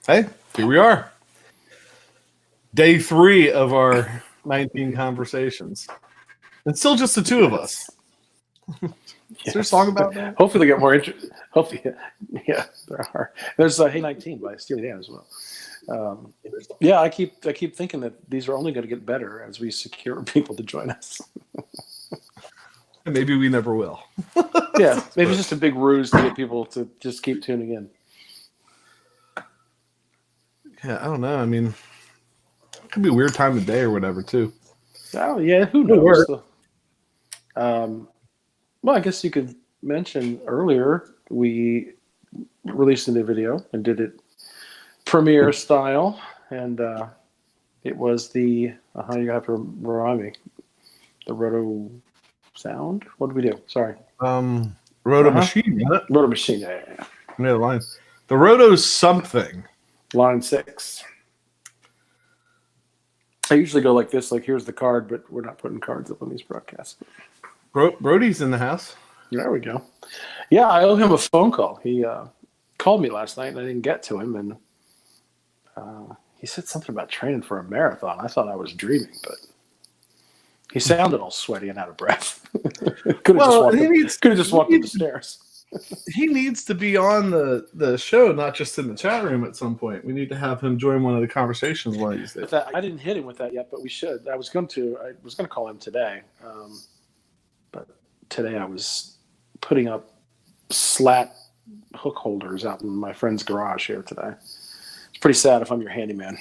Hey, here we are. Day 3 of our 19 conversations. It's still just the two of us. Is there a song about that? Hopefully they get more interesting. Hopefully, yeah, there are. There's Hey 19 by Steely Dan as well. Yeah, I keep thinking that these are only going to get better as we secure people to join us. Maybe we never will. Yeah, maybe it's just a big ruse to get people to just keep tuning in. Yeah, I don't know. I mean, it could be a weird time of day or whatever, too. Oh, yeah, who knows? Well, I guess you could mention earlier we released a new video and did it premiere style, and it was the you have to remind me, the Roto Sound. What did we do? Sorry, Roto Machine. Roto Machine. Yeah. Yeah, the line. The Roto something. Line 6. I usually go like this, like here's the card, but we're not putting cards up on these broadcasts. Brody's in the house. There we go. Yeah, I owe him a phone call. He called me last night, and I didn't get to him, and he said something about training for a marathon. I thought I was dreaming, but he sounded all sweaty and out of breath. Could have just walked up the stairs. He needs to be on the show, not just in the chat room at some point. We need to have him join one of the conversations one of these days. I didn't hit him with that yet, but we should. I was going to call him today, but today I was putting up slat hook holders out in my friend's garage here today. It's pretty sad if I'm your handyman.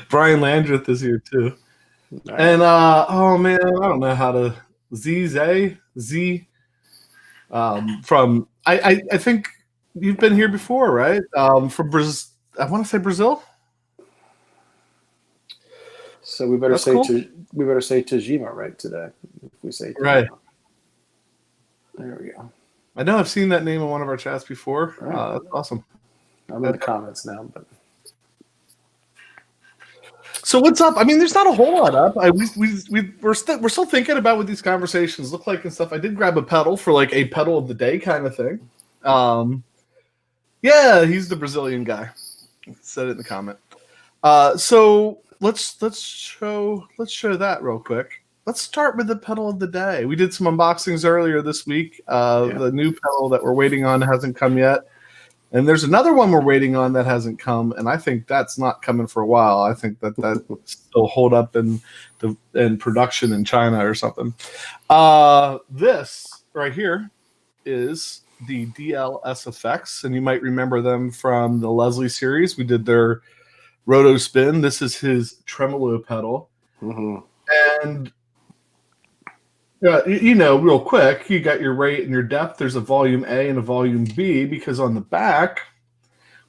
Brian Landreth is here too. Right. And oh man, I don't know how to Z from I think you've been here before, right? From Brazil. I want to say Brazil. So we better say Tajima right today. If we say Tajima. Right. There we go. I know I've seen that name in one of our chats before. Right. That's awesome. I'm in the comments now, but. So what's up? I mean, there's not a whole lot up. We're still thinking about what these conversations look like and stuff. I did grab a pedal for like a pedal of the day kind of thing. Yeah, he's the Brazilian guy. Said it in the comment. So let's show that real quick. Let's start with the pedal of the day. We did some unboxings earlier this week. The new pedal that we're waiting on hasn't come yet. And there's another one we're waiting on that hasn't come, and I think that's not coming for a while. I think that still hold up in production in China or something. This right here is the DLS Effects, and you might remember them from the Leslie series. We did their Roto Spin. This is his tremolo pedal. Mm-hmm. And real quick, you got your rate and your depth. There's a volume A and a volume B, because on the back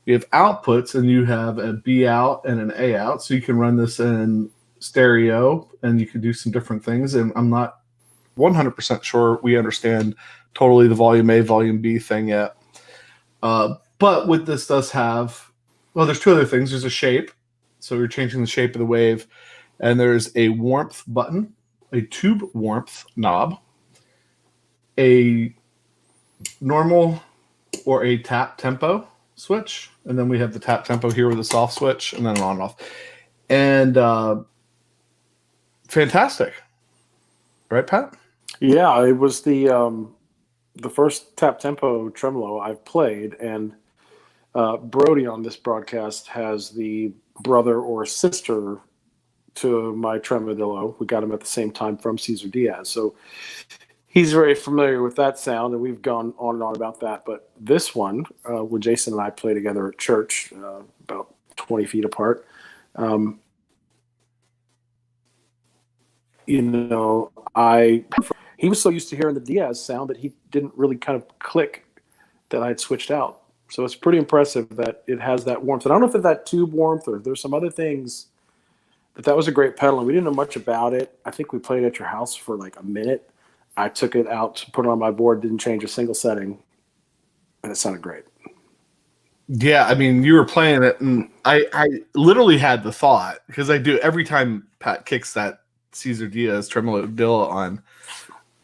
we have outputs, and you have a B out and an A out, so you can run this in stereo, and you can do some different things. And I'm not 100% sure we understand totally the volume A, volume B thing yet. But what this does have, there's two other things. There's a shape, so you're changing the shape of the wave, and there's a warmth button, a tube warmth knob, a normal or a tap tempo switch, and then we have the tap tempo here with a soft switch, and then an on and off. And fantastic, right, Pat? Yeah, it was the first tap tempo tremolo I've played, and Brody on this broadcast has the brother or sister to my tremodillo. We got him at the same time from Cesar Diaz, so he's very familiar with that sound, and we've gone on and on about that. But this one, when Jason and I play together at church, about 20 feet apart, he was so used to hearing the Diaz sound that he didn't really kind of click that I had switched out. So it's pretty impressive that it has that warmth. And I don't know if it's that tube warmth or there's some other things. That was a great pedal, and we didn't know much about it. I think we played at your house for like a minute. I took it out to put it on my board, didn't change a single setting, and it sounded great. Yeah, I mean, you were playing it, and I literally had the thought, because I do every time Pat kicks that Cesar Diaz tremolo dillo on,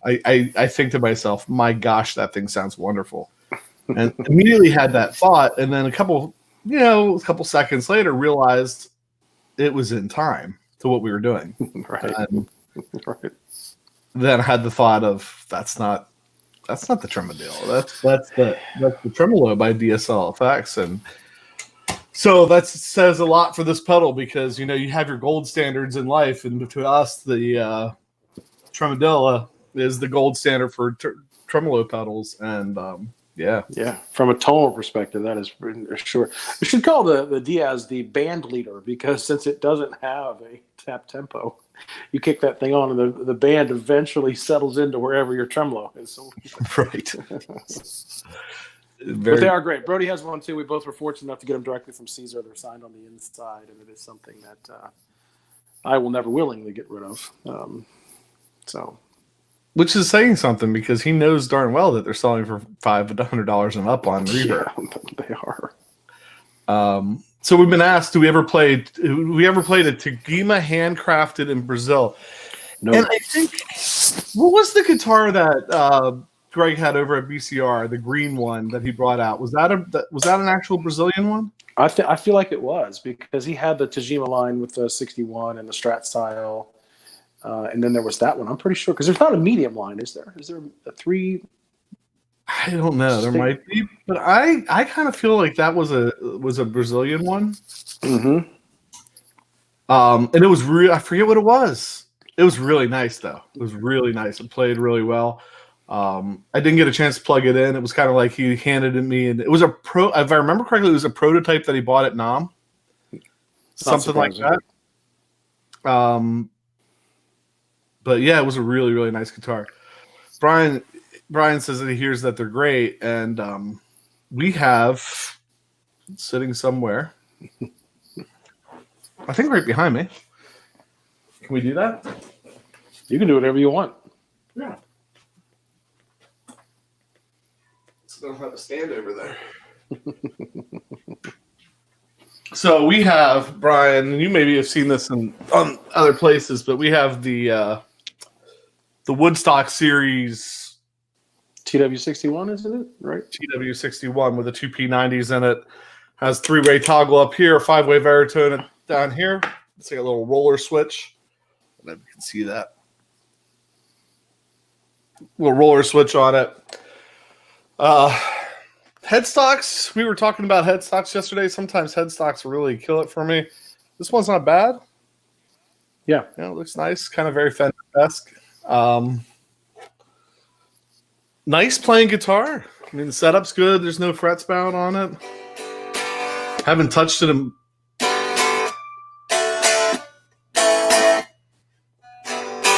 I think to myself, my gosh, that thing sounds wonderful. and immediately had that thought, and then a couple seconds later realized it was in time to what we were doing. Right. Right. Then I had the thought of that's not the tremolo. That's the tremolo by DSL Effects, and so that says a lot for this pedal because you have your gold standards in life, and to us the tremodilla is the gold standard for tremolo pedals, and yeah. From a tonal perspective, that is for sure. We should call the Diaz the band leader because since it doesn't have a tap tempo, you kick that thing on, and the band eventually settles into wherever your tremolo is. So, right. But they are great. Brody has one too. We both were fortunate enough to get them directly from Caesar. They're signed on the inside, and it is something that I will never willingly get rid of. Which is saying something because he knows darn well that they're selling for $500 and up on Reverb. Yeah, they are. So we've been asked, do we ever played a Tagima handcrafted in Brazil? No. And I think, what was the guitar that Greg had over at BCR, the green one that he brought out? Was that an actual Brazilian one? I feel like it was because he had the Tagima line with the 61 and the Strat style. And then there was that one. I'm pretty sure because there's not a medium line, is there? Is there a 3? I don't know. There might be, but I kind of feel like that was a Brazilian one. Mm-hmm. And it was real. I forget what it was. It was really nice though. It was really nice. It played really well. I didn't get a chance to plug it in. It was kind of like he handed it me, and it was if I remember correctly, it was a prototype that he bought at NAMM. Something like that. But yeah, it was a really, really nice guitar. Brian says that he hears that they're great, and we have sitting somewhere. I think right behind me. Can we do that? You can do whatever you want. Yeah. So I don't have a stand over there. So we have, Brian, and you maybe have seen this on other places, but we have the Woodstock series TW61, isn't it? Right. TW61 with the 2 P90s in it. Has 3-way toggle up here, 5-way baritone down here. It's like a little roller switch. I don't know if you can see that. Little roller switch on it. Headstocks. We were talking about headstocks yesterday. Sometimes headstocks really kill it for me. This one's not bad. Yeah. It looks nice. Kind of very Fender-esque. Nice playing guitar. I mean, the setup's good. There's no frets bound on it. Haven't touched it in...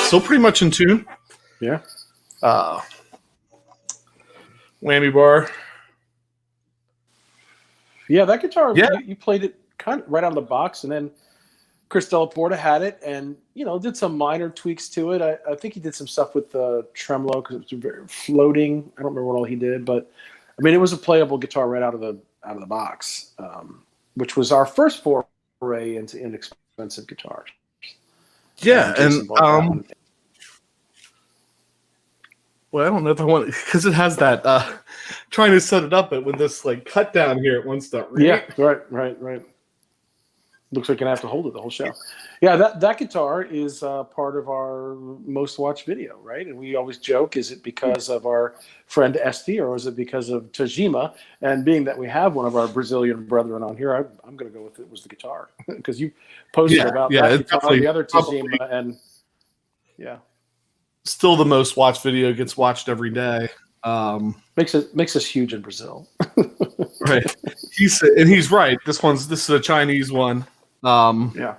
Still pretty much in tune. Yeah. Whammy bar. Yeah, that guitar, yeah. You played it kind of right out of the box, and then Chris Delaporta had it and, did some minor tweaks to it. I think he did some stuff with the tremolo because it was very floating. I don't remember what all he did, but, I mean, it was a playable guitar right out of the box, which was our first foray into inexpensive guitars. Yeah, and well, I don't know if I want because it has that trying to set it up with this cut down here at one stop. Right? Yeah, right. Looks like you're gonna have to hold it the whole show. Yeah, that guitar is part of our most watched video, right? And we always joke: is it because of our friend Esti, or is it because of Tajima? And being that we have one of our Brazilian brethren on here, I'm gonna go with it was the guitar because you posted about that guitar, the other Tajima, and yeah. Still the most watched video, gets watched every day. Makes us huge in Brazil. Right. He's right. This is a Chinese one. Yeah.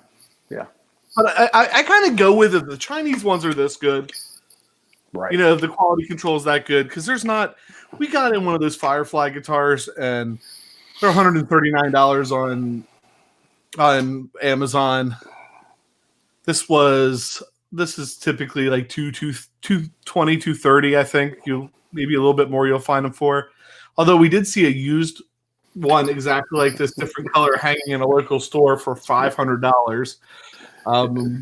But I kind of go with it. The Chinese ones are this good. Right. The quality control is that good because we got in one of those Firefly guitars and they're $139 on Amazon. This is typically like $220, $230, I think. Maybe a little bit more you'll find them for. Although we did see a used one exactly like this, different color, hanging in a local store for $500.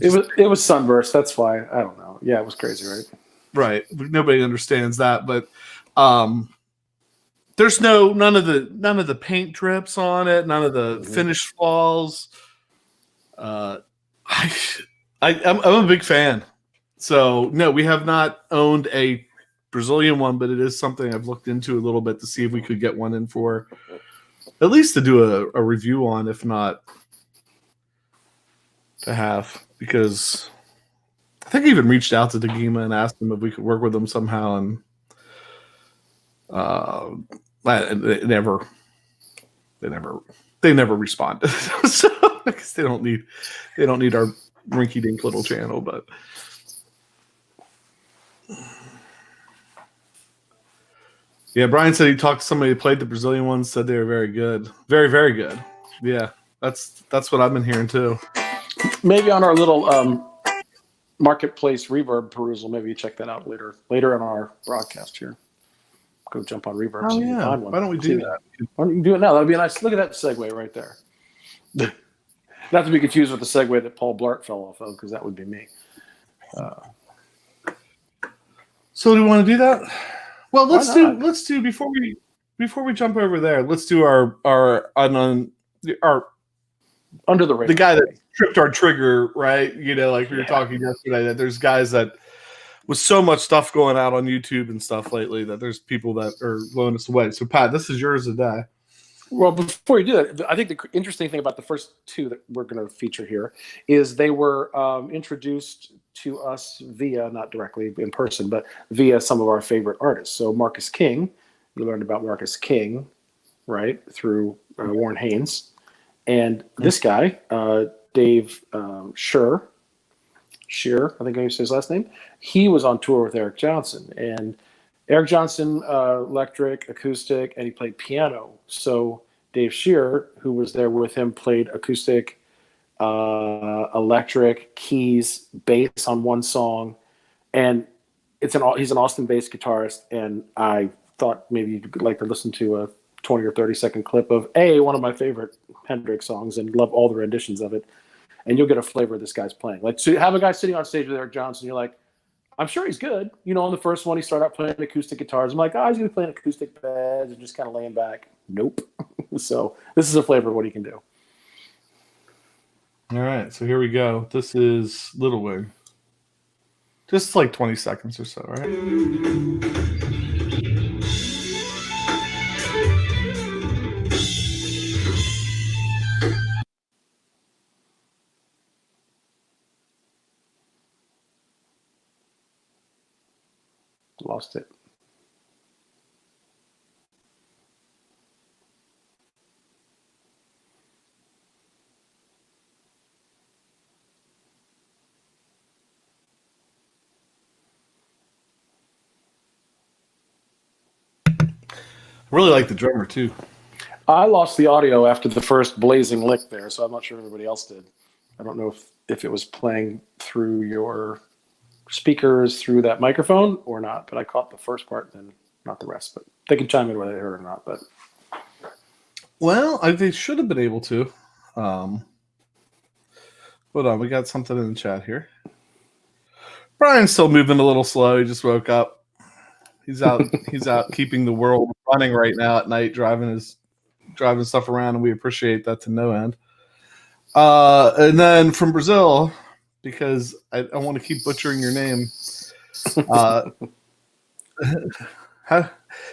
It was Sunburst. That's why. I don't know. Yeah, it was crazy, right? Right. Nobody understands that, but There's none of the paint drips on it, none of the finish flaws. I'm a big fan. So no, we have not owned a Brazilian one, but it is something I've looked into a little bit to see if we could get one in for at least to do a review on, if not to have, because I think I even reached out to Dagima and asked them if we could work with them somehow, and they never responded. So I guess they don't need our rinky-dink little channel, but yeah, Brian said he talked to somebody who played the Brazilian ones, said they were very good. Very, very good. Yeah, that's what I've been hearing too. Maybe on our little marketplace reverb perusal, maybe you check that out later in our broadcast here. Go jump on reverb. Oh yeah, why don't we do that? Why don't you do it now? That'd be a nice. Look at that segue right there. Not to be confused with the segue that Paul Blart fell off of, because that would be me. So do we want to do that? Well, let's do before we jump over there. Let's do our under the radar. The guy that tripped our trigger, right? You know, like we were talking yesterday, that there's guys that with so much stuff going out on YouTube and stuff lately that there's people that are blowing us away. So Pat, this is yours today. Well, before you do that, I think the interesting thing about the first two that we're going to feature here is they were introduced to us via, not directly in person, but via some of our favorite artists. So Marcus King, you learned about Marcus King, right, through Warren Haynes. And this guy, Dave Shearer, I think I say his last name, he was on tour with Eric Johnson. And Eric Johnson, electric, acoustic, and he played piano. So Dave Shearer, who was there with him, played acoustic, electric, keys, bass on one song. And he's an Austin-based guitarist, and I thought maybe you'd like to listen to a 20 or 30-second clip of one of my favorite Hendrix songs, and love all the renditions of it. And you'll get a flavor of this guy's playing. Like, so you have a guy sitting on stage with Eric Johnson, you're like, I'm sure he's good. You know, on the first one, he started out playing acoustic guitars. I'm like, he's going to be playing acoustic beds and just kind of laying back. Nope. So this is a flavor of what he can do. All right, so here we go. This is Little Wing. Just like 20 seconds or so, right? Lost it. I really like the drummer too. I lost the audio after the first blazing lick there, so I'm not sure everybody else did. I don't know if it was playing through your speakers through that microphone or not, but I caught the first part and not the rest. But they can chime in whether they heard it or not. But they should have been able to. Hold on, we got something in the chat here. Brian's still moving a little slow. He just woke up. He's out keeping the world running right now at night, driving stuff around, and we appreciate that to no end. And then from Brazil, because I want to keep butchering your name,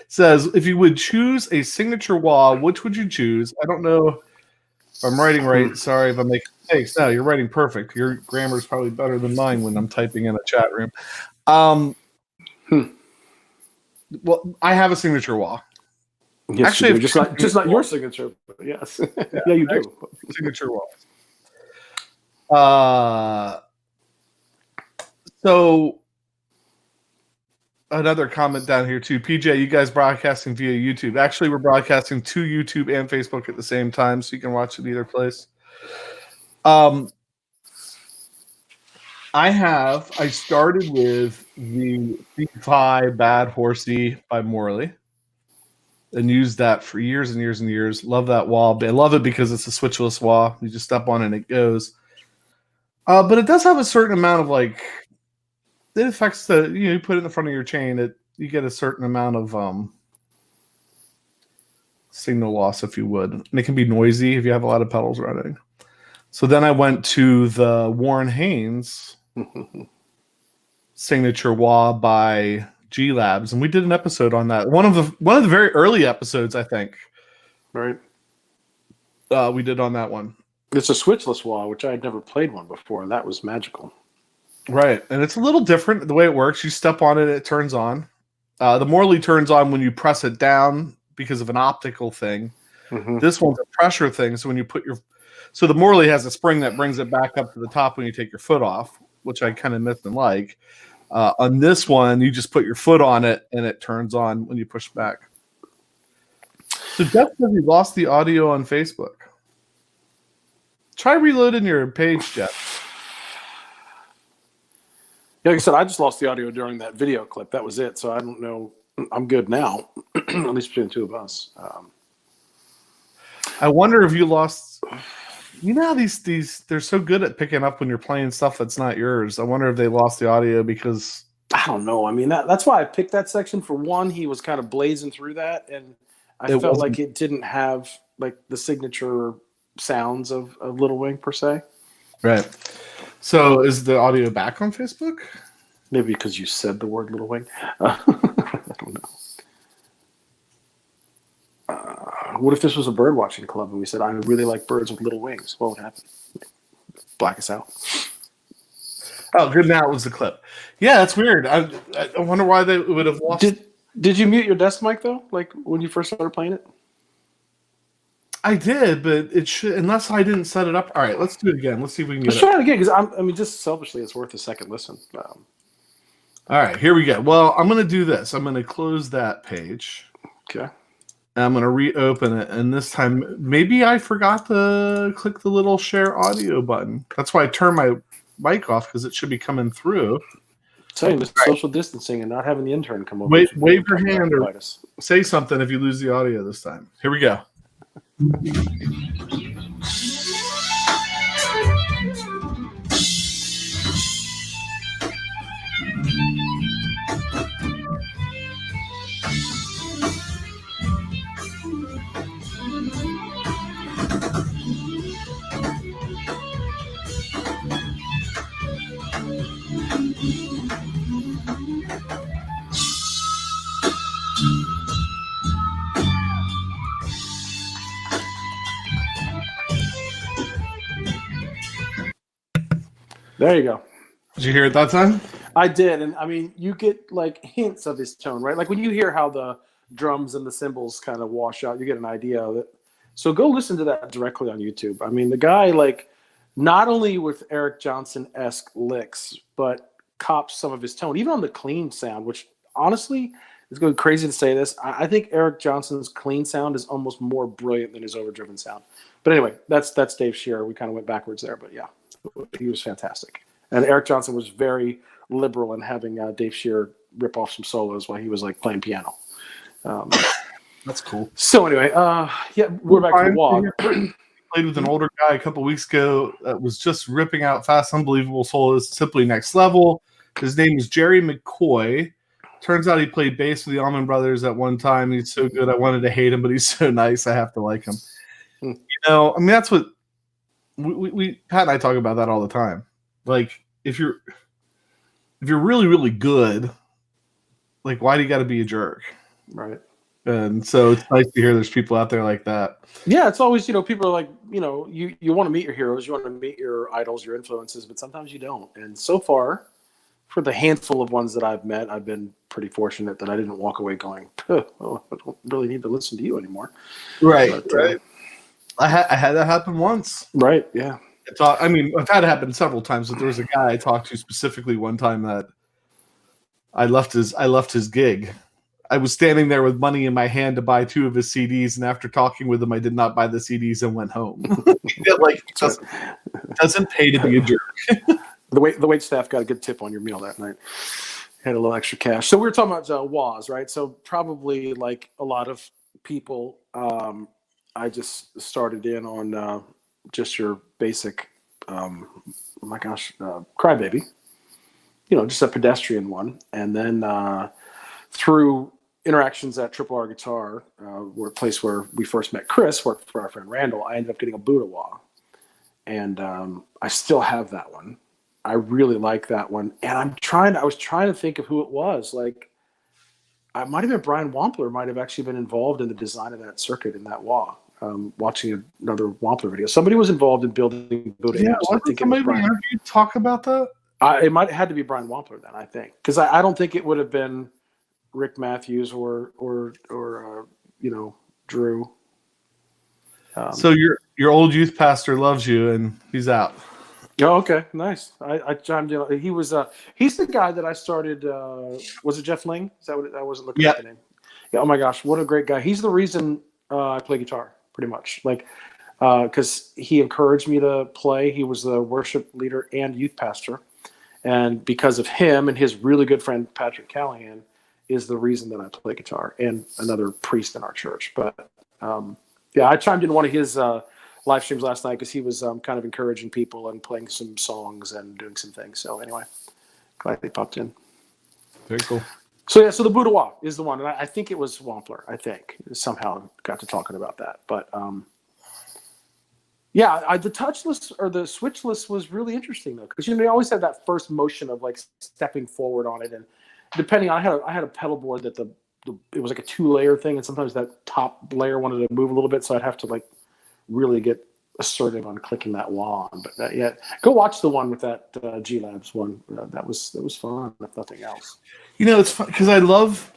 says, if you would choose a signature wah, which would you choose? I don't know if I'm writing right. Sorry if I'm making mistakes. No, you're writing perfect. Your grammar is probably better than mine when I'm typing in a chat room. Well, I have a signature wah. Yes, actually, just not your signature, but yes. Yeah, you do. Signature wah. So another comment down here too. PJ, you guys broadcasting via YouTube. Actually, we're broadcasting to YouTube and Facebook at the same time, so you can watch it either place. I started with the Fi Bad Horsey by Morley and used that for years and years and years. Love that wah. I love it because it's a switchless wah. You just step on it and it goes. But it does have a certain amount of it affects you put it in the front of your chain. You get a certain amount of signal loss, if you would. And it can be noisy if you have a lot of pedals running. So then I went to the Warren Haynes signature wah by G Labs, and we did an episode on that. One of the very early episodes, I think. Right. We did on that one. It's a switchless wah, which I had never played one before. That was magical. Right, and it's a little different the way it works. You step on it, it turns on. The Morley turns on when you press it down because of an optical thing. Mm-hmm. This one's a pressure thing. So when you put so the Morley has a spring that brings it back up to the top when you take your foot off, which I kind of miss and like. On this one, you just put your foot on it and it turns on when you push back. So Jeff says you lost the audio on Facebook. Try reloading your page, Jeff. Yeah, like I said, I just lost the audio during that video clip. That was it. So I don't know. I'm good now, at least between the two of us. I wonder if you lost. You know how these they're so good at picking up when you're playing stuff that's not yours. I wonder if they lost the audio because I don't know. I mean, that's why I picked that section. For one, he was kind of blazing through that, and I felt like it didn't have like the signature sounds of Little Wing per se. Right. So is the audio back on Facebook? Maybe because you said the word Little Wing. I don't know. What if this was a bird watching club and we said, I really like birds with little wings? What would happen? Black us out. Oh, good. Now it was the clip. Yeah, that's weird. I wonder why they would have lost. Did you mute your desk mic though? Like when you first started playing it? I did, but it should, unless I didn't set it up. All right, let's do it again. Let's see if we can get Let's try it again because I mean, just selfishly, it's worth a second listen. All right, here we go. Well, I'm going to do this. I'm going to close that page. Okay. And I'm going to reopen it, and this time maybe I forgot to click the little share audio button. That's why I turned my mic off because it should be coming through. Saying this social distancing and not having the intern come over. Wave your hand or say something if you lose the audio this time. Here we go. There you go. Did you hear it that time? I did, and I mean, you get like hints of his tone, right? Like when you hear how the drums and the cymbals kind of wash out, you get an idea of it. So go listen to that directly on YouTube. I mean, the guy, like, not only with Eric Johnson-esque licks, but cops some of his tone, even on the clean sound, which honestly, it's going crazy to say this. I think Eric Johnson's clean sound is almost more brilliant than his overdriven sound. But anyway, that's Dave Shearer. We kind of went backwards there, but yeah, he was fantastic. And Eric Johnson was very liberal in having Dave Shearer rip off some solos while he was like playing piano. That's cool. So anyway, yeah, we're back to the wall. Played with an older guy a couple weeks ago that was just ripping out fast, unbelievable solos, simply next level. His name is Jerry McCoy. Turns out he played bass with the Allman Brothers at one time. He's so good, I wanted to hate him, but he's so nice, I have to like him. You know, I mean, that's what we Pat and I talk about that all the time. Like, if you're really, really good, like, why do you got to be a jerk? Right. And so it's nice to hear there's people out there like that. Yeah, it's always, people are like, you want to meet your heroes, you want to meet your idols, your influences, but sometimes you don't. And so far, for the handful of ones that I've met, I've been pretty fortunate that I didn't walk away going, I don't really need to listen to you anymore. Right, but, right. I had that happen once. Right, yeah. I mean, I've had it happen several times, but there was a guy I talked to specifically one time that I left his gig. I was standing there with money in my hand to buy 2 of his CDs, and after talking with him, I did not buy the CDs and went home. Doesn't pay to be a jerk. The wait staff got a good tip on your meal that night. Had a little extra cash. So we were talking about WAs, right? So probably like a lot of people, I just started in on just your basic, Crybaby. Just a pedestrian one, and then through interactions at Triple R Guitar, were a place where we first met Chris, worked for our friend Randall. I ended up getting a Buddha wah, and I still have that one. I really like that one, and I was trying to think of who it was. Like, I might have been Brian Wampler. Might have actually been involved in the design of that circuit in that wah. Watching another Wampler video, somebody was involved in building Buddha. Yeah, I think it was Brian. Talk about that. It might have had to be Brian Wampler then, I think, because I don't think it would have been Rick Matthews or Drew. So your old youth pastor loves you, and he's out. Oh, okay, nice. I chimed in. He was he's the guy that I started. Was it Jeff Ling? Is that what I wasn't looking at the name? Yeah. Oh my gosh, what a great guy. He's the reason I play guitar, pretty much. Like, because he encouraged me to play. He was the worship leader and youth pastor. And because of him and his really good friend, Patrick Callahan, is the reason that I play guitar, and another priest in our church. But yeah, I chimed in one of his live streams last night because he was kind of encouraging people and playing some songs and doing some things. So anyway, glad they popped in. Very cool. So yeah, so the Buddha wah is the one. And I think it was Wampler, I think. Somehow got to talking about that. But yeah, the touchless or the switchless was really interesting though, because you always have that first motion of like stepping forward on it, and depending on I had a pedal board that it was like a 2-layer thing, and sometimes that top layer wanted to move a little bit, so I'd have to like really get assertive on clicking that wah on. But yeah, go watch the one with that G Labs one. That was fun, if nothing else. It's fun because I love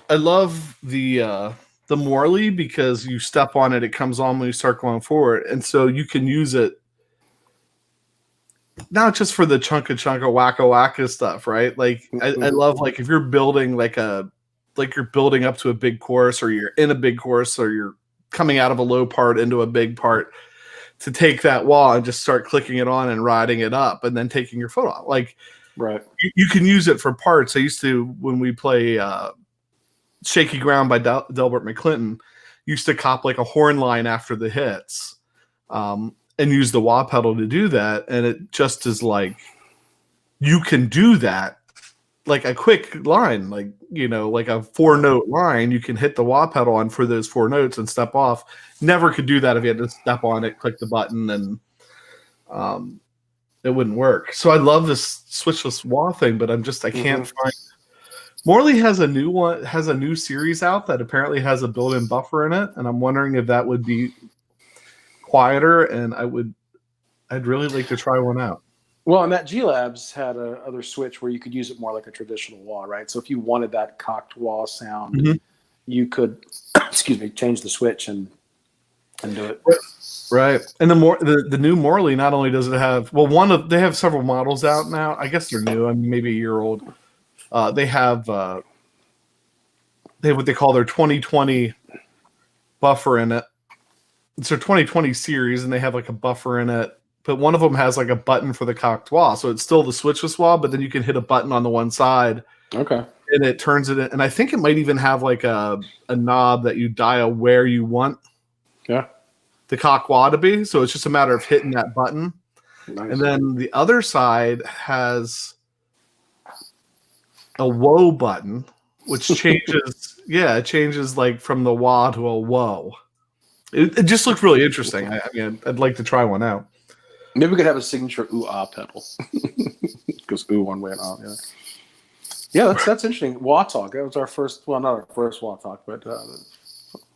the Morley, because you step on it, it comes on when you start going forward. And so you can use it not just for the chunka wacka stuff, right? Like I love, like, if you're building like you're building up to a big chorus, or you're in a big chorus, or you're coming out of a low part into a big part, to take that wah and just start clicking it on and riding it up, and then taking your foot off. Like, right. You can use it for parts. I used to, when we play Shaky Ground by Delbert McClinton, used to cop like a horn line after the hits, and use the wah pedal to do that. And it just is like, you can do that like a quick line, like, like a 4-note line. You can hit the wah pedal on for those 4 notes and step off. Never could do that if you had to step on it, click the button, and it wouldn't work. So I love this switchless wah thing, but I can't find. Morley has a new series out that apparently has a built-in buffer in it, and I'm wondering if that would be quieter, and I'd really like to try one out. Well, and that G Labs had a other switch where you could use it more like a traditional wah, right? So if you wanted that cocked wah sound, you could, change the switch and do it. Right. And the new Morley, not only does it have, they have several models out now. I guess they're new. I mean, maybe a year old. They have what they call their 2020 buffer in it. It's their 2020 series, and they have like a buffer in it. But one of them has like a button for the cocked wah, so it's still the switchless wah, but then you can hit a button on the one side. Okay. And it turns it in. And I think it might even have like a knob that you dial where you want the cock wah to be. So it's just a matter of hitting that button. Nice. And then the other side has a whoa button, which changes, it changes like from the wah to a whoa. It just looks really interesting. I mean, I'd like to try one out. Maybe we could have a signature ooh-ah pedal. Goes ooh one way and ah, yeah, that's interesting. Wah talk. That was our first, not our first wah talk, but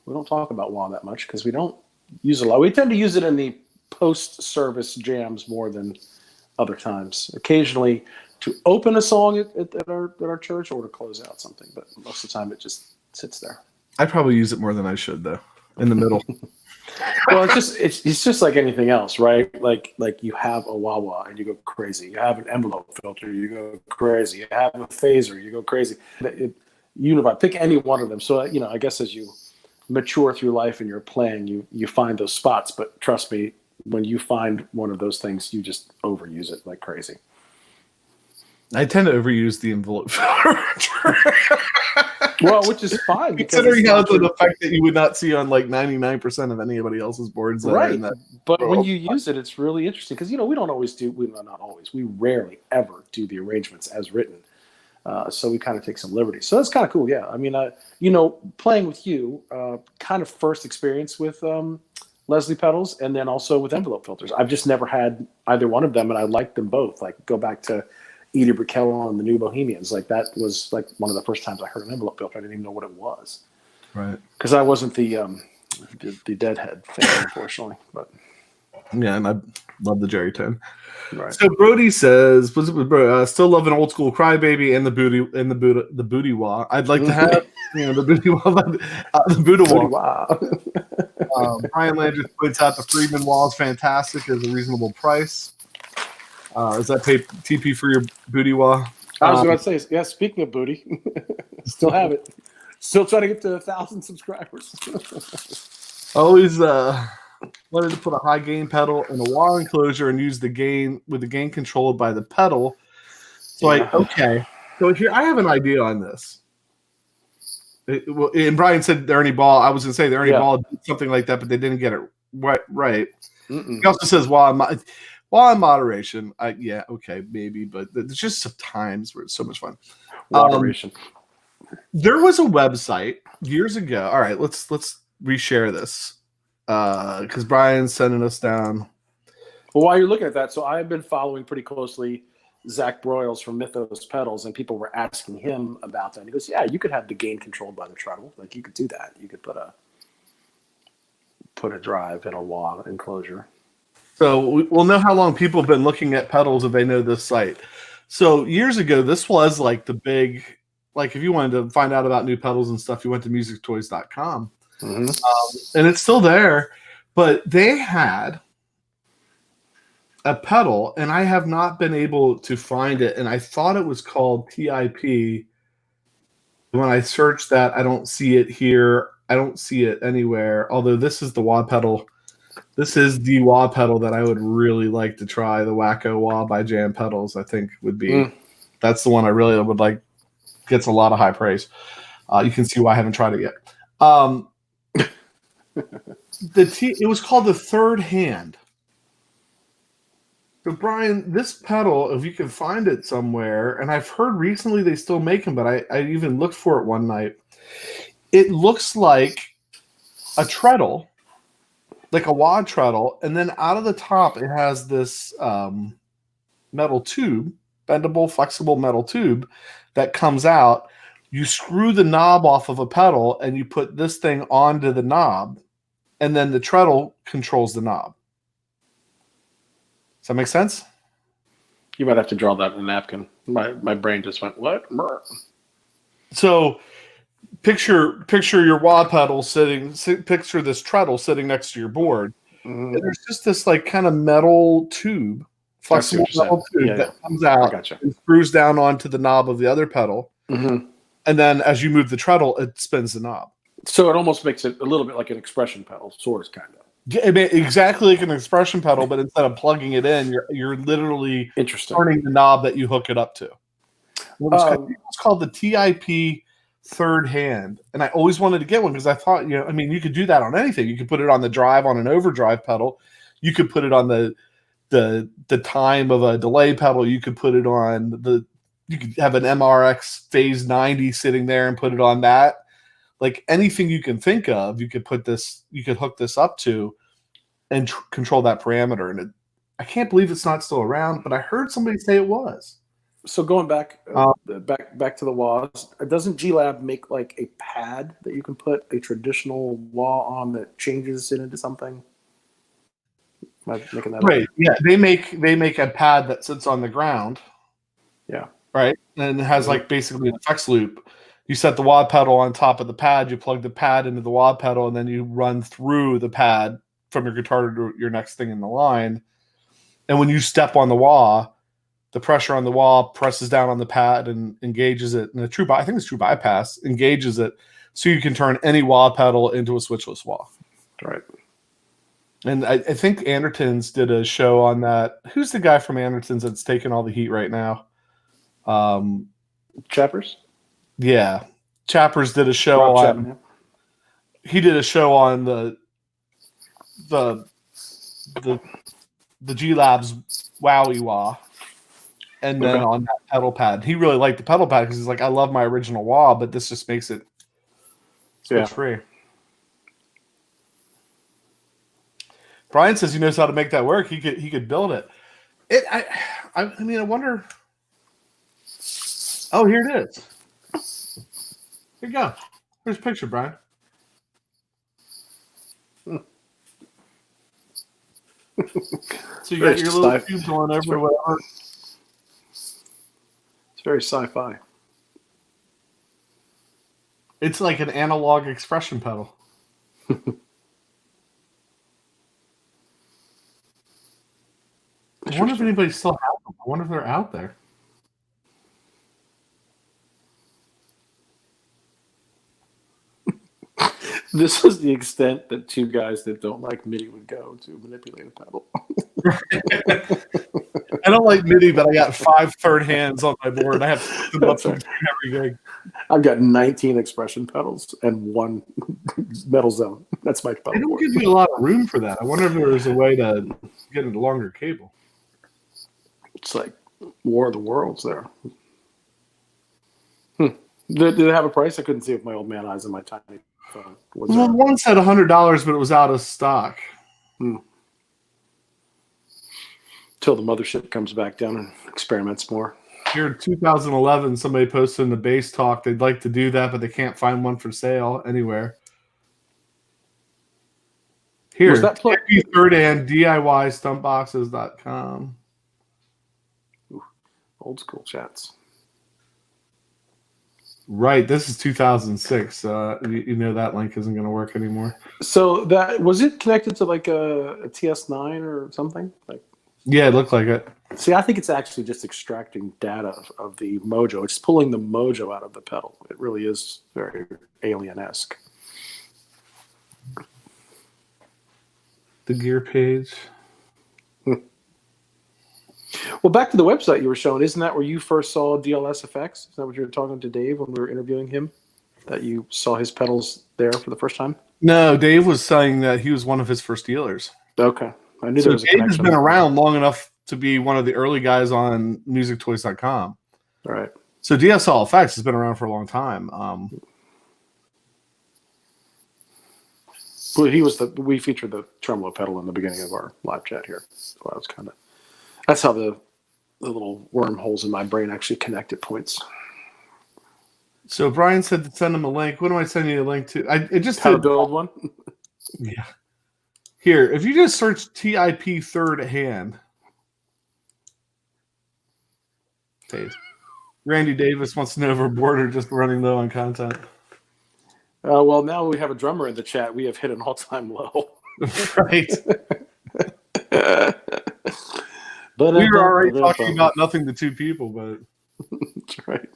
we don't talk about wah that much because we don't use it a lot. We tend to use it in the post-service jams more than other times. Occasionally to open a song at our church, or to close out something, but most of the time it just sits there. I probably use it more than I should, though, in the middle. Well, it's just like anything else, right? Like you have a wah-wah and you go crazy. You have an envelope filter, you go crazy. You have a phaser, you go crazy. Unify, pick any one of them. So I guess as you mature through life and you're playing, you find those spots. But trust me, when you find one of those things, you just overuse it like crazy. I tend to overuse the envelope filter. Well, which is fine. Considering how it's an effect that you would not see on like 99% of anybody else's boards. Right. But when you use it, it's really interesting because, we don't always we rarely ever do the arrangements as written. So we kind of take some liberties. So that's kind of cool. Yeah. I mean, playing with you, kind of first experience with Leslie pedals and then also with envelope filters. I've just never had either one of them, and I like them both. Like go back to Edie Brickell and the New Bohemians. Like that was like one of the first times I heard an envelope filter. I didn't even know what it was. Right. Because I wasn't the Deadhead fan, unfortunately. But yeah, and I love the Jerry tone. right. So Brody says, still love an old school Crybaby and the booty wah. I'd like to have the booty wah, the Buddha wah. Wow. Brian Landers points out the Friedman wall is fantastic at a reasonable price. Is that TP for your booty wah? I was going to say, yeah. Speaking of booty, still have it. Still trying to get to 1,000 subscribers. Always wanted to put a high gain pedal in a wah enclosure and use the gain controlled by the pedal. So So here I have an idea on this. And Brian said the Ernie Ball. I was going to say the Ernie Ball did something like that, but they didn't get it right. He also says while in moderation, maybe, but there's just some times where it's so much fun. Moderation. There was a website years ago. All right, let's reshare this because Brian's sending us down. Well, while you're looking at that, so I've been following pretty closely Zach Broyles from Mythos Pedals, and people were asking him about that. And he goes, "Yeah, you could have the gain controlled by the treadle. Like you could do that. You could put a drive in a wah enclosure." So we'll know how long people have been looking at pedals if they know this site. So years ago, this was like the big. Like if you wanted to find out about new pedals and stuff, you went to musictoys.com. And it's still there, but they had a pedal and I have not been able to find it. And I thought it was called TIP. When I searched that, I don't see it here. I don't see it anywhere. Although this is the wah pedal. This is the wah pedal that I would really like to try. The Wacko Wah by Jam Pedals, I think would be, that's the one I really would like. Gets a lot of high praise. You can see why I haven't tried it yet. It was called the Third Hand. So Brian, this pedal, if you can find it somewhere, and I've heard recently they still make them, but I even looked for it one night. It looks like a treadle, like a wah treadle, and then out of the top it has this metal tube, bendable, flexible metal tube that comes out. You screw the knob off of a pedal and you put this thing onto the knob, and then the treadle controls the knob. Does that make sense? You might have to draw that in a napkin. My brain just went, what? So picture your wah pedal picture this treadle sitting next to your board. And there's just this like kind of metal tube, flexible metal tube that comes out and screws down onto the knob of the other pedal. And then as you move the treadle, it spins the knob. So it almost makes it a little bit like an expression pedal, sort of, kind of. Exactly like an expression pedal, but instead of plugging it in, you're literally turning the knob that you hook it up to. It's called the TIP Third Hand, and I always wanted to get one because I thought, you could do that on anything. You could put it on the drive on an overdrive pedal. You could put it on the time of a delay pedal. You could put it on you could have an MRX Phase 90 sitting there and put it on that. Like anything you can think of, you could hook this up to and control that parameter. And I can't believe it's not still around, but I heard somebody say it was. So going back back to the wahs, doesn't G-Lab make like a pad that you can put a traditional wah on that changes it into something? Am I making that right? up? Yeah, they make a pad that sits on the ground. Yeah. Right, and it has like basically an effects loop. You set the wah pedal on top of the pad. You plug the pad into the wah pedal, and then you run through the pad from your guitar to your next thing in the line. And when you step on the wah, the pressure on the wah presses down on the pad and engages it. And I think it's true bypass engages it, so you can turn any wah pedal into a switchless wah. Right. And I think Andertons did a show on that. Who's the guy from Andertons that's taking all the heat right now? Chappers? Yeah. Chappers did a show on Chapman, yeah. He did a show on the G Labs Wowie Wah. and then on that pedal pad. He really liked the pedal pad because he's like, I love my original wah, but this just makes it switch free. Brian says he knows how to make that work. He could build it. I mean, I wonder. Oh, here it is. Here you go. Here's a picture, Brian. So you got your little tube going over whatever. It's very sci-fi. It's like an analog expression pedal. I wonder if anybody still has them. I wonder if they're out there. This is the extent that two guys that don't like MIDI would go to manipulate a pedal. I don't like MIDI, but I got 5 third hands on my board. I have to up every gig. I've got 19 expression pedals and 1 metal zone. That's my pedal. They don't give you a lot of room for that. I wonder if there is a way to get a longer cable. It's like War of the Worlds there. Did it have a price? I couldn't see it with my old man eyes and my tiny phone. Well, one said $100, but it was out of stock. Till the mothership comes back down and experiments more. Here in 2011, somebody posted in the Bass Talk they'd like to do that, but they can't find one for sale anywhere. Here, third and DIY stumpboxes.com. Old school chats. Right, this is 2006. You know that link isn't going to work anymore. So that was it connected to like a TS9 or something? Like, yeah, it looked like it. See, I think it's actually just extracting data of the mojo. It's pulling the mojo out of the pedal. It really is very alien-esque. The gear page. Well, back to the website you were showing. Isn't that where you first saw DLS effects? Is that what you were talking to Dave when we were interviewing him? That you saw his pedals there for the first time? No, Dave was saying that he was one of his first dealers. Okay. I knew there was a connection. Dave has been around long enough to be one of the early guys on musictoys.com. All right. So DSL Effects has been around for a long time. Well, we featured the tremolo pedal in the beginning of our live chat here. So I was that's how the little wormholes in my brain actually connect at points. So Brian said to send him a link. What am I sending you a link to? It just how to build one. Yeah. Here, if you just search TIP third hand. Okay. Randy Davis wants to know if we're bored or just running low on content. Well, now we have a drummer in the chat. We have hit an all-time low. Right. But we were already talking about nothing to 2 people, but that's right.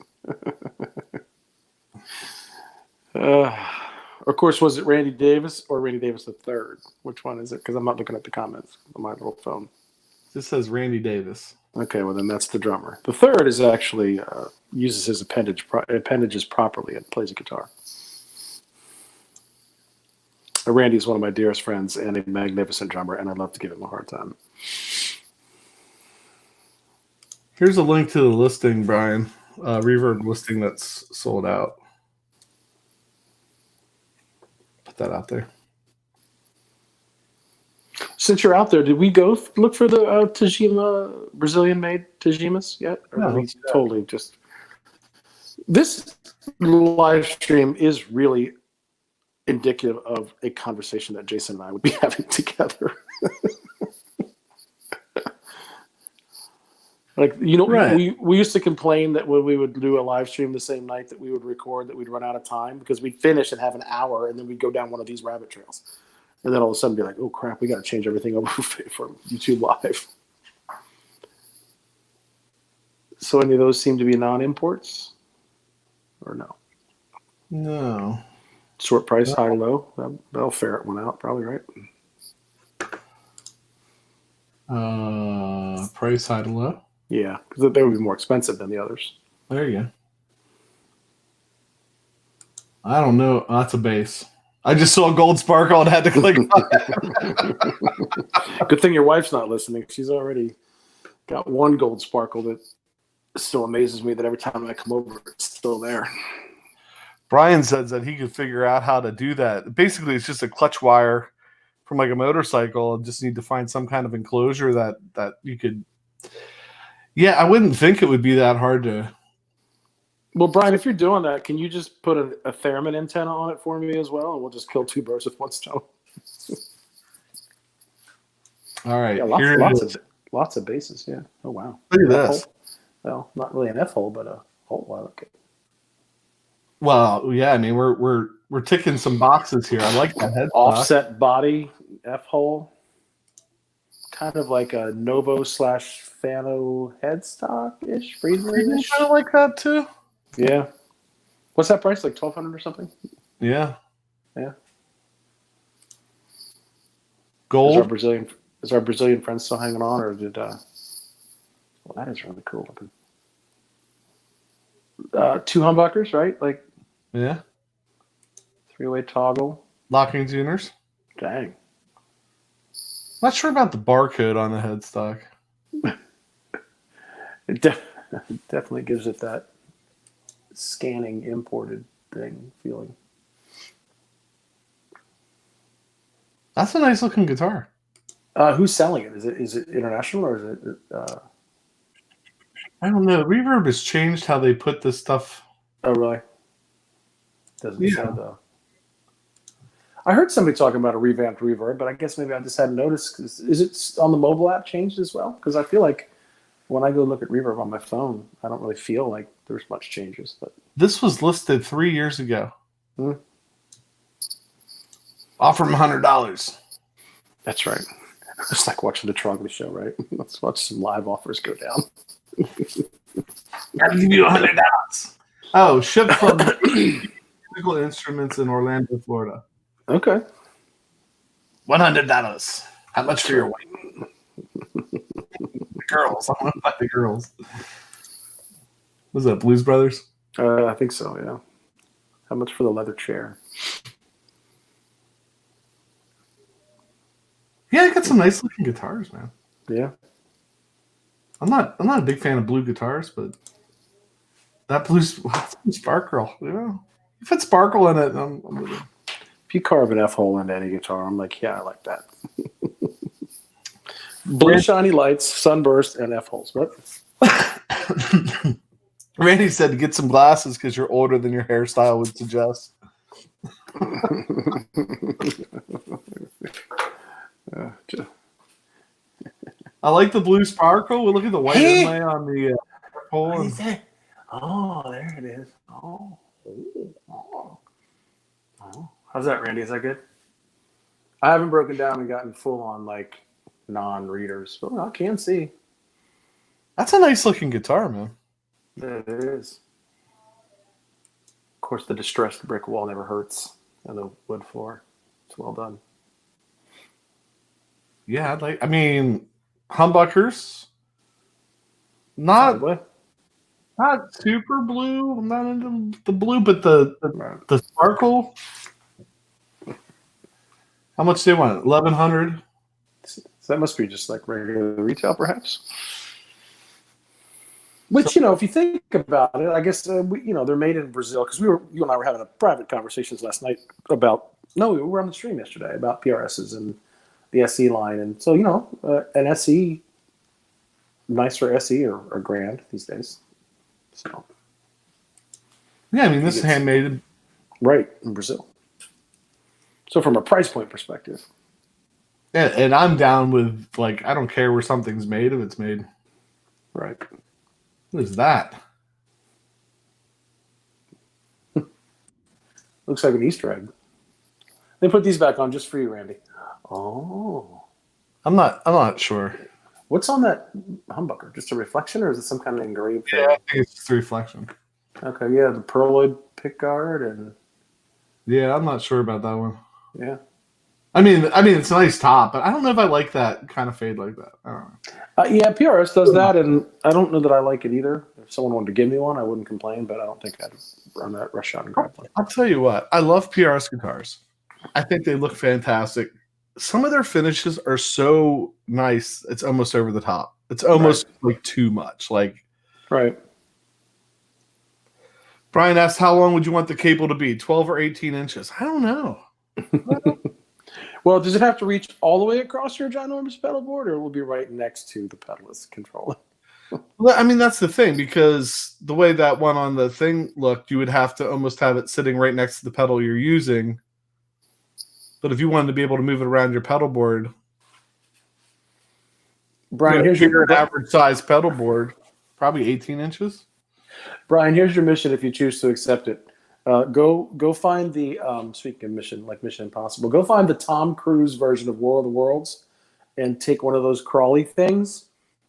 Of course, was it Randy Davis or Randy Davis III? Which one is it? Because I'm not looking at the comments on my little phone. This says Randy Davis. Okay, well then that's the drummer. The third is actually uses his appendages properly and plays a guitar. Randy is one of my dearest friends and a magnificent drummer, and I'd love to give him a hard time. Here's a link to the listing, Brian. Reverb listing that's sold out. Put that out there. Since you're out there, did we go look for the Tajima Brazilian-made Tajimas yet? Or no, we totally just... This live stream is really indicative of a conversation that Jason and I would be having together. Like, you know, right. we used to complain that when we would do a live stream the same night that we would record, that we'd run out of time because we'd finish and have an hour, and then we'd go down one of these rabbit trails. And then all of a sudden be like, oh, crap, we got to change everything over for YouTube Live. So any of those seem to be non-imports? Or no? No. Short price, high or low? That'll ferret one out, probably, right? Price, high to low? Yeah, because they would be more expensive than the others. There you go. I don't know. Oh, that's a bass. I just saw gold sparkle and had to click on it. Good thing your wife's not listening. She's already got one gold sparkle that still amazes me that every time I come over, it's still there. Brian says that he could figure out how to do that. Basically, it's just a clutch wire from like a motorcycle. Just need to find some kind of enclosure that you could. Yeah, I wouldn't think it would be that hard to. Well, Brian, if you're doing that, can you just put a theremin antenna on it for me as well, and we'll just kill two birds with one stone? All right, yeah, lots of bases. Yeah. Oh wow. Look at this. Well, not really an F hole, but a hole. I like it. Well, yeah. I mean, we're ticking some boxes here. I like that headstock. Offset body F hole. Kind of like a Novo / Fano headstock ish. You kind of like that too. Yeah. What's that price? Like $1,200 or something? Yeah. Yeah. Gold. Is our Brazilian friend still hanging on, or did? Well, that is really cool looking. 2 humbuckers, right? Like. Yeah. 3-way toggle. Locking tuners. Dang. Not sure about the barcode on the headstock. It definitely gives it that scanning imported thing feeling. That's a nice looking guitar. Who's selling it? Is it international or is it? I don't know. Reverb has changed how they put this stuff. Oh, really? Doesn't show though. I heard somebody talking about a revamped Reverb, but I guess maybe I just hadn't noticed. Is it on the mobile app changed as well? Because I feel like when I go look at Reverb on my phone, I don't really feel like there's much changes. But this was listed 3 years ago. Offer him $100. That's right. It's like watching the Trogley show, right? Let's watch some live offers go down. I'll give you $100. Oh, shipped from Musical Instruments in Orlando, Florida. Okay. $100. How much for your weight? The girls. I want to buy the girls. Was that Blues Brothers? I think so, yeah. How much for the leather chair? Yeah, I got some nice looking guitars, man. Yeah. I'm not a big fan of blue guitars, but that blue sparkle, you know. If it's sparkle in it, I'm with it. If you carve an F hole into any guitar, I'm like, yeah, I like that. Blue shiny lights, sunburst, and F holes. What? Randy said to get some glasses because you're older than your hairstyle would suggest. I like the blue sparkle. Look at the white inlay on the pole. What is that? Oh, there it is. Oh. How's that, Randy? Is that good? I haven't broken down and gotten full on like non-readers, but I can see. That's a nice looking guitar, man. It is. Of course, the distressed brick wall never hurts, and the wood floor. It's well done. Yeah, humbuckers. Not super blue. I'm not into the blue, but the sparkle. How much do they want? 1,100. So that must be just like regular retail, perhaps. Which, if you think about it, I guess they're made in Brazil, because you and I were having a private conversations last night about. No, we were on the stream yesterday about PRSs and the SE line, and so an SE, nicer SE are grand these days. So. Yeah, I mean this is handmade, right, in Brazil. So from a price point perspective. Yeah, and I'm down with, I don't care where something's made if it's made. Right. What is that? Looks like an Easter egg. They put these back on just for you, Randy. Oh. I'm not sure. What's on that humbucker? Just a reflection, or is it some kind of engraved thing? Yeah, I think it's just a reflection. Okay, yeah, the pearloid pickguard and. Yeah, I'm not sure about that one. Yeah. I mean, it's a nice top, but I don't know if I like that kind of fade like that. I don't know. Yeah, PRS does that, and I don't know that I like it either. If someone wanted to give me one, I wouldn't complain, but I don't think I'd run that rush out and grab one. I'll tell you what, I love PRS guitars. I think they look fantastic. Some of their finishes are so nice, it's almost over the top. It's almost like too much. Like Right. Brian asked, how long would you want the cable to be? 12 or 18 inches? I don't know. Well, does it have to reach all the way across your ginormous pedal board, or will it be right next to the pedalist controller? Well, I mean, that's the thing, because the way that one on the thing looked, you would have to almost have it sitting right next to the pedal you're using. But if you wanted to be able to move it around your pedal board, Brian, here's your average size pedal board, probably 18 inches. Brian, here's your mission if you choose to accept it. Go find the speaking of mission, like Mission Impossible. Go find the Tom Cruise version of War of the Worlds, and take one of those crawly things,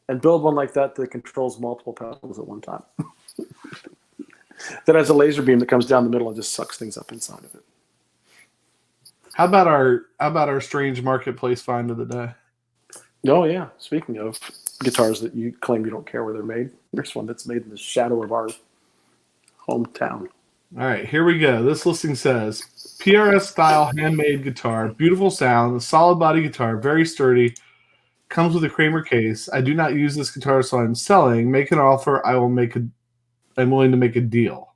and build one like that controls multiple pedals at one time. That has a laser beam that comes down the middle and just sucks things up inside of it. How about our strange marketplace find of the day? Oh yeah. Speaking of guitars that you claim you don't care where they're made, there's one that's made in the shadow of our hometown. All right, here we go. This listing says PRS style handmade guitar, beautiful sound, a solid body guitar, very sturdy, comes with a Kramer case. I do not use this guitar, so I'm selling. Make an offer. I'm willing to make a deal.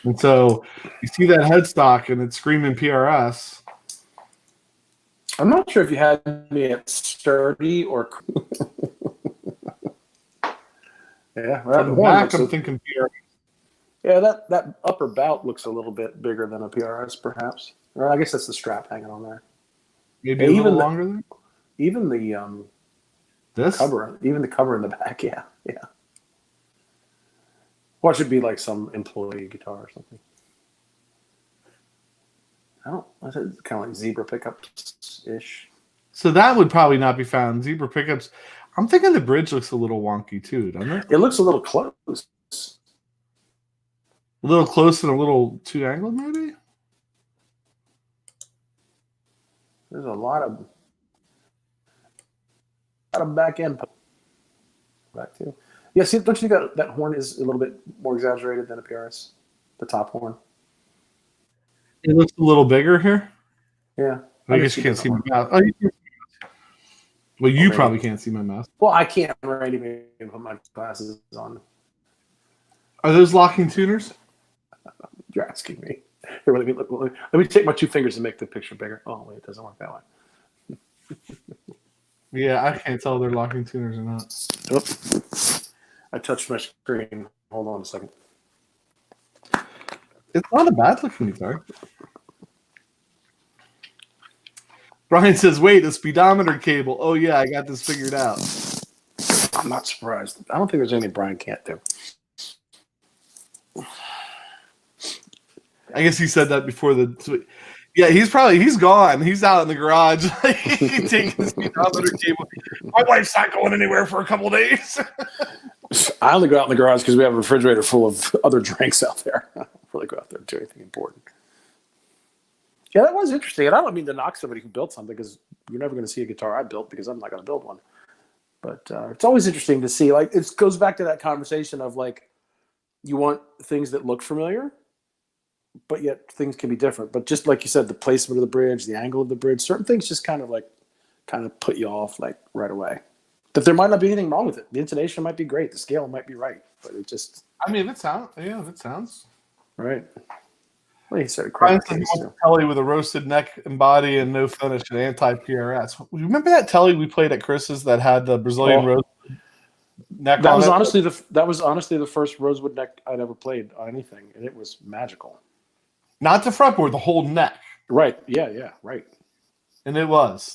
And so you see that headstock and it's screaming PRS. I'm not sure if you had me at sturdy or. Yeah, From the back, I'm thinking PRS. Yeah, that upper bout looks a little bit bigger than a PRS, perhaps. Or I guess that's the strap hanging on there. Maybe a little longer than even the this cover, even the cover in the back. Yeah. Well, it should be like some employee guitar or something. It's kind of like zebra pickups ish. So that would probably not be found. Zebra pickups. I'm thinking the bridge looks a little wonky too, doesn't it? It looks a little close. A little close and a little too angled, maybe? There's a lot of back end back too. Yeah, see, don't you think that horn is a little bit more exaggerated than a PRS? The top horn. It looks a little bigger here. Yeah. I guess you can't see my mouse. Oh, well, you probably can't see my mouse. Well, I can't even put my glasses on. Are those locking tuners? You're asking me. Here, let me take my two fingers and make the picture bigger. Oh, wait, it doesn't work that way. Yeah, I can't tell if they're locking tuners or not. Oh, I touched my screen. Hold on a second. It's not a bad looking guitar. Brian says, wait, a speedometer cable. Oh, yeah, I got this figured out. I'm not surprised. I don't think there's anything Brian can't do. I guess he said that before the. Yeah, he's gone. He's out in the garage taking the speedometer cable. My wife's not going anywhere for a couple of days. I only go out in the garage because we have a refrigerator full of other drinks out there. I don't really go out there and do anything important. Yeah, that was interesting. And I don't mean to knock somebody who built something, because you're never going to see a guitar I built, because I'm not going to build one. But it's always interesting to see. Like, it goes back to that conversation of, like, you want things that look familiar, but yet things can be different. But just like you said, the placement of the bridge, the angle of the bridge, certain things just kind of put you off, like, right away. That there might not be anything wrong with it. The intonation might be great. The scale might be right. But it just... I mean, it sounds... Right. Well, he started Brian crying. said he wants a Telly with a roasted neck and body and no finish and anti-PRS. Remember that Telly we played at Chris's that had the Brazilian rosewood neck that on was it? That was honestly the first rosewood neck I'd ever played on anything, and it was magical. Not the fretboard, the whole neck. Right. Yeah, right. And it was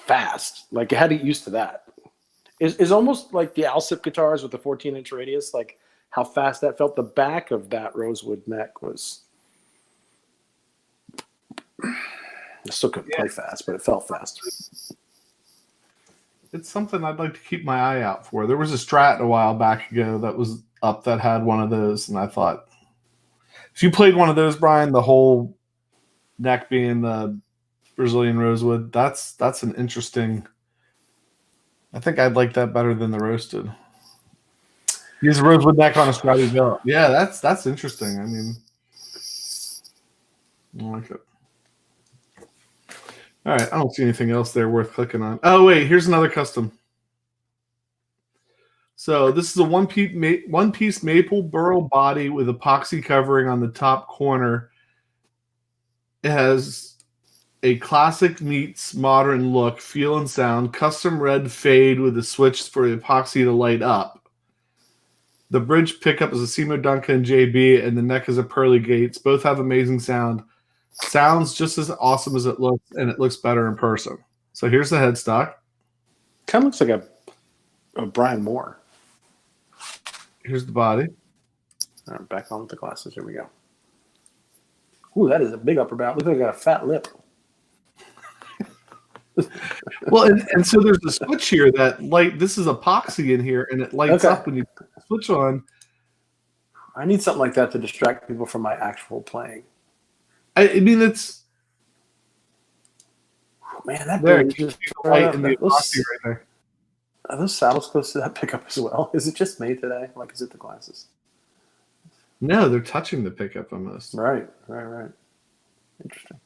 fast. Like, I had to get used to that. It's almost like the Alsip guitars with the 14-inch radius, like how fast that felt. The back of that rosewood neck was... I still couldn't play fast, but it felt fast. It's something I'd like to keep my eye out for. There was a Strat a while back ago that was up that had one of those, and I thought, if you played one of those, Brian, the whole neck being the Brazilian rosewood, that's an interesting... I think I'd like that better than the roasted. Use a rosewood neck on a Stratty bill. Yeah, that's interesting. I mean, I like it. All right, I don't see anything else there worth clicking on. Oh, wait, here's another custom. So this is a one-piece maple burl body with epoxy covering on the top corner. It has a classic meets modern look, feel and sound, custom red fade with a switch for the epoxy to light up. The bridge pickup is a Seymour Duncan JB, and the neck is a Pearly Gates. Both have amazing sound. Sounds just as awesome as it looks, and it looks better in person. So here's the headstock. Kind of looks like a Brian Moore. Here's the body. All right, back on with the glasses. Here we go. Ooh, that is a big upper back. Looks like I got a fat lip. Well, and so there's a switch here that light. This is epoxy in here, and it lights up when you put the switch on. I need something like that to distract people from my actual playing. I mean, it's man, that there. just Light in the epoxy right there. Are those saddles close to that pickup as well? Is it just me today? Like, is it the glasses? No, they're touching the pickup almost. Right. Interesting.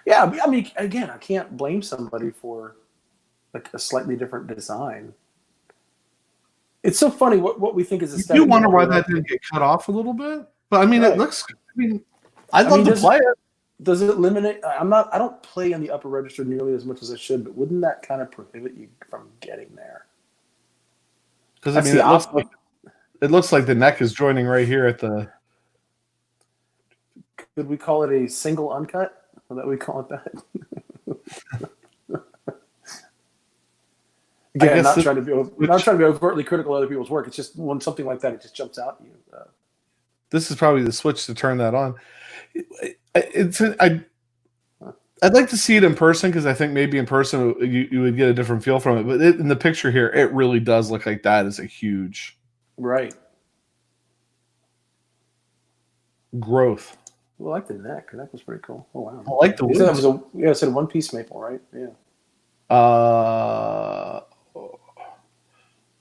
Yeah, I mean, again, I can't blame somebody for like a slightly different design. It's so funny what we think is aesthetic. You wonder why that didn't get cut off a little bit, but I mean, it looks. I mean, I'd love to play it. Does it eliminate? I don't play on the upper register nearly as much as I should, but wouldn't that kind of prohibit you from getting there? Because I mean, it looks like the neck is joining right here at the. Could we call it a single uncut? Or that we call it that? Again, not trying to be overtly critical of other people's work. It's just when something like that, it just jumps out at you. This is probably the switch to turn that on. I'd like to see it in person because I think maybe in person you would get a different feel from it. But in the picture here, it really does look like that is a huge growth. Well, I like the neck. The neck was pretty cool. Oh wow! I like the wood. It said one-piece maple, right? Yeah.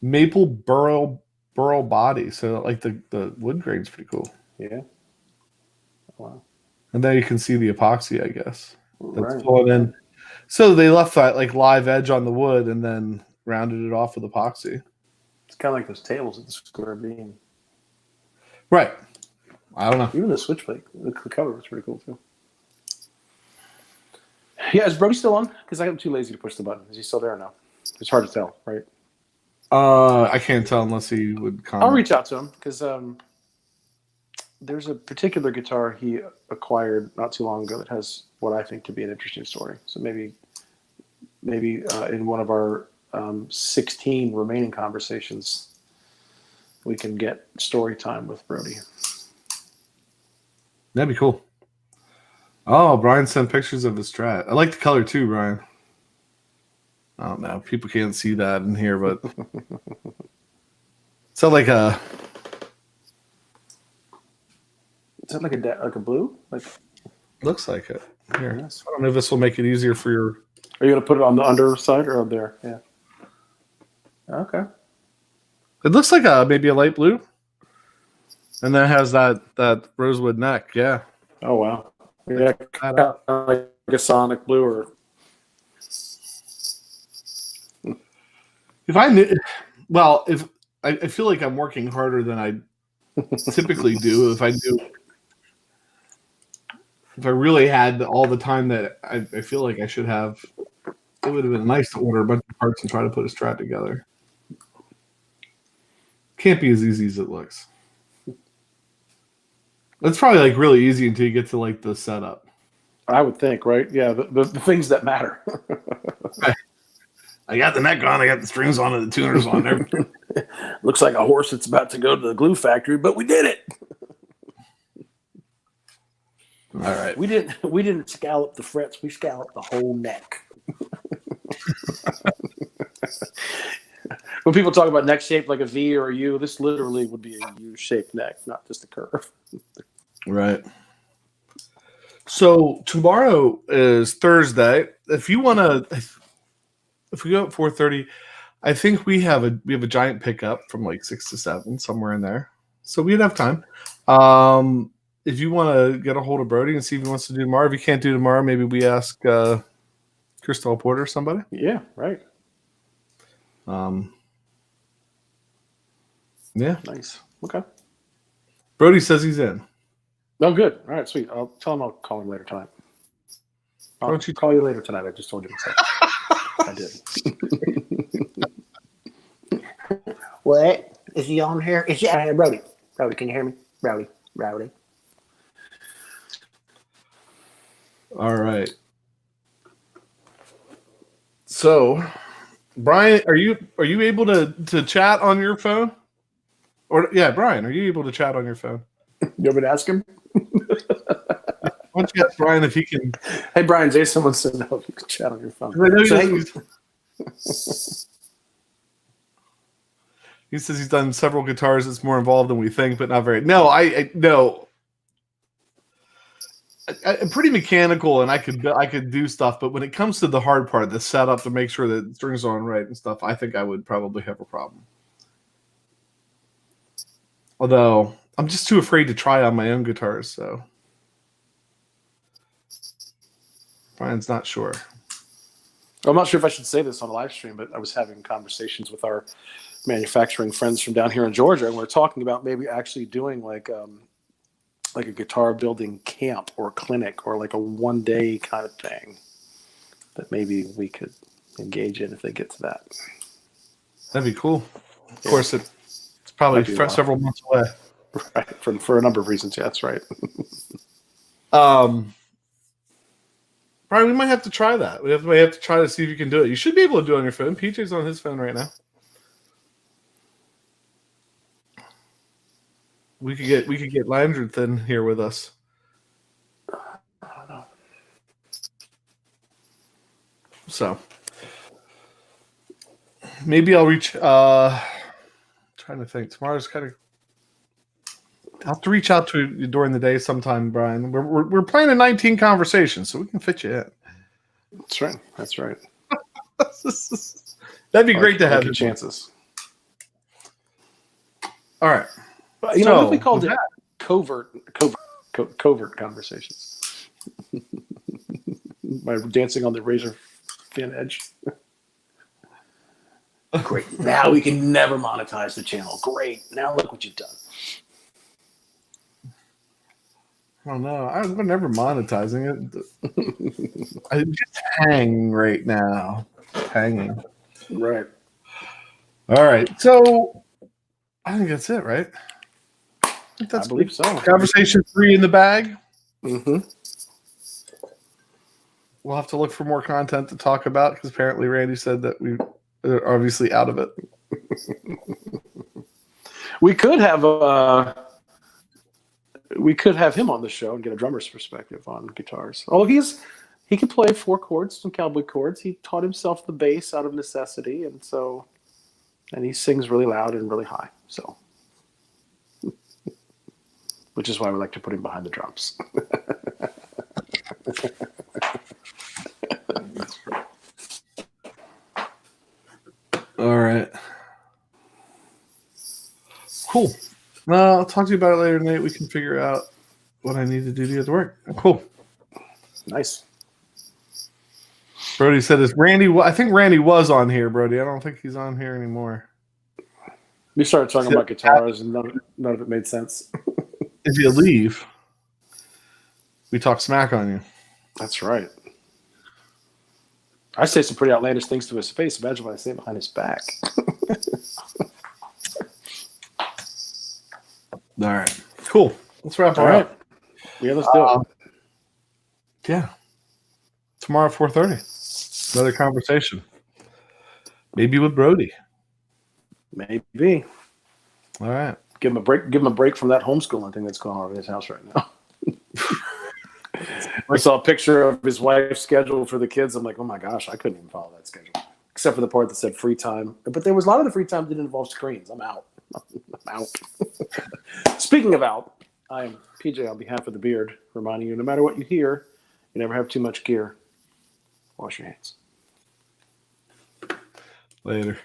Maple burl body. So like the wood grain's pretty cool. Yeah. Wow. And then you can see the epoxy, I guess. That's pulling in. So they left that like live edge on the wood and then rounded it off with epoxy. It's kind of like those tables at the square beam. Right. I don't know. Even the switch plate, the cover was pretty cool too. Yeah, is Brody still on? Because I'm too lazy to push the button. Is he still there or no? It's hard to tell, right? I can't tell unless he would comment. I'll reach out to him because there's a particular guitar he acquired not too long ago that has what I think to be an interesting story. So maybe in one of our 16 remaining conversations, we can get story time with Brody. That'd be cool. Oh, Brian sent pictures of his Strat. I like the color too, Brian. I don't know. People can't see that in here, but it's like a. Is that like a blue? Looks like it. Here, I don't know if this will make it easier for your. Are you gonna put it on the underside or up there? Yeah. Okay. It looks like maybe a light blue, and then it has that rosewood neck. Yeah. Oh wow. Yeah, kind of like a sonic blue or. If I knew, well, if I feel like I'm working harder than I typically do. If I really had all the time that I feel like I should have, it would have been nice to order a bunch of parts and try to put a Strat together. Can't be as easy as it looks. It's probably like really easy until you get to like the setup. I would think, right? Yeah, the things that matter. I got the neck on, I got the strings on, and the tuners on. Everything. Looks like a horse that's about to go to the glue factory, but we did it. All right. We didn't scallop the frets, we scalloped the whole neck. When people talk about neck shape like a V or a U, this literally would be a U-shaped neck, not just a curve. Right. So tomorrow is Thursday. If you want to, if we go at 4:30, I think we have a giant pickup from like 6 to 7, somewhere in there. So we'd have time. If you want to get a hold of Brody and see if he wants to do tomorrow, if he can't do tomorrow, maybe we ask Crystal Porter or somebody. Yeah, right. Yeah. Nice. Okay. Brody says he's in. Oh, good. All right, sweet. I'll tell him I'll call him later tonight. I'll Don't you call you later tonight. I just told you so. I did. What? Is he on here? Is he, Brody? Brody, can you hear me? Brody. All right. So, Brian, are you able to chat on your phone? Or yeah, Brian, are you able to chat on your phone? You want me to ask him? Why don't you ask Brian if he can? Hey, Brian, Jason wants to know if you can chat on your phone. I know So, he says he's done several guitars. It's more involved than we think, but not very. No, I no. I'm pretty mechanical, and I could do stuff, but when it comes to the hard part, the setup to make sure that the strings are on right and stuff, I think I would probably have a problem. Although I'm just too afraid to try on my own guitars, so Brian's not sure. I'm not sure if I should say this on a live stream, but I was having conversations with our manufacturing friends from down here in Georgia, and we're talking about maybe actually doing like a guitar building camp or clinic or like a one-day kind of thing that maybe we could engage in if they get to that. That'd be cool. Of course, it's probably several months away. Right, for a number of reasons. Yeah, that's right. Brian, we might have to try that. We have to try to see if you can do it. You should be able to do it on your phone. PJ's on his phone right now. We could get Landreth in here with us. I don't know. So maybe I'll reach. Trying to think. Tomorrow's kind of. I'll have to reach out to you during the day sometime, Brian. We're playing a 19 conversation, so we can fit you in. That's right. That's right. That'd be great to have your chances. All right. You know, what if we called it covert conversations? By dancing on the razor thin edge. Great. Now we can never monetize the channel. Great. Now look what you've done. I don't know. I'm never monetizing it. I just hang right now. Hanging. Right. All right. So I think that's it, right? I believe so. Conversation 3 in the bag. Mm-hmm. We'll have to look for more content to talk about because apparently Randy said that we are obviously out of it. We could have him on the show and get a drummer's perspective on guitars. Although he can play 4 chords, some cowboy chords. He taught himself the bass out of necessity, and he sings really loud and really high. So, which is why we like to put him behind the drums. All right. Cool. Well, I'll talk to you about it later tonight. We can figure out what I need to do to get to work. Cool. Nice. Brody said this. Randy, I think Randy was on here, Brody. I don't think he's on here anymore. We started talking about guitars, and none of it made sense. If you leave, we talk smack on you. That's right. I say some pretty outlandish things to his face. Imagine what I say behind his back. All right. Cool. Let's wrap it All right. up. Yeah, let's do it. Yeah. Tomorrow at 4:30. Another conversation. Maybe with Brody. Maybe. All right. Give him a break. Give him a break from that homeschooling thing that's going on over his house right now. I saw a picture of his wife's schedule for the kids. I'm like, oh my gosh, I couldn't even follow that schedule, except for the part that said free time. But there was a lot of the free time that didn't involve screens. I'm out. I'm out. Speaking of out, I am PJ on behalf of the Beard, reminding you, no matter what you hear, you never have too much gear. Wash your hands. Later.